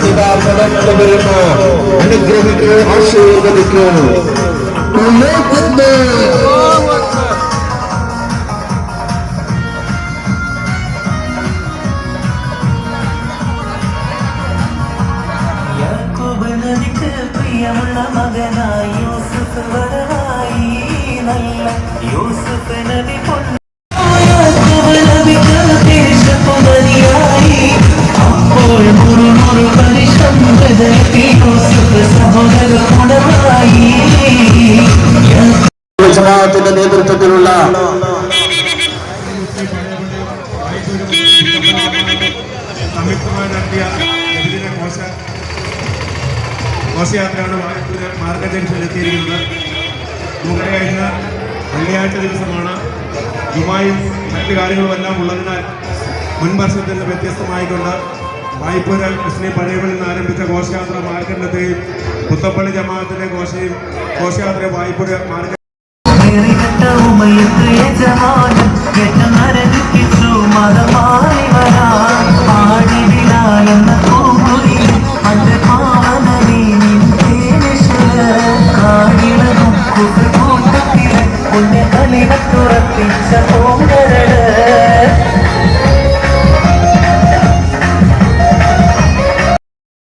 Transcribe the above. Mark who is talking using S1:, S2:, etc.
S1: ഫലങ്ങൾ വരുന്ന അനുഗ്രഹിക്കൂ, ആശീർവദിക്കൂ.
S2: പ്രിയമുള്ള മകനായി യൂസുഫ് വരനായി നല്ല യൂസുഫ് നബി ദേശപുമതിയായി അപ്പോൾ മുറുമുറു പരിശം യൂസുഫ് സഹോദര ഗുണമായി
S1: ജമാഅത്തിന്റെ നേതൃത്വത്തിലുള്ള
S3: സംയുക്തമായി നടത്തിയ ഘോഷയാത്രയാണ് മാർഗ ജംഗ്ഷനിലെത്തിയിരിക്കുന്നത്. നമുക്കറിയാവുന്ന വെള്ളിയാഴ്ച ദിവസമാണ്. ജുമായും മറ്റു കാര്യങ്ങളുമെല്ലാം ഉള്ളതിനാൽ മുൻ വർഷത്തിൽ നിന്ന് വ്യത്യസ്തമായിക്കൊണ്ട് വായ്പൂര മുസ്ലിം പള്ളികളിൽ നിന്ന് ആരംഭിച്ച ഘോഷയാത്ര മാർഗണ്ടെത്തുകയും പുത്തപ്പള്ളി ജമാഅത്തിന്റെ ഘോഷയാത്ര വായ്പൂര മാർഗ
S2: തുറപ്പിച്ച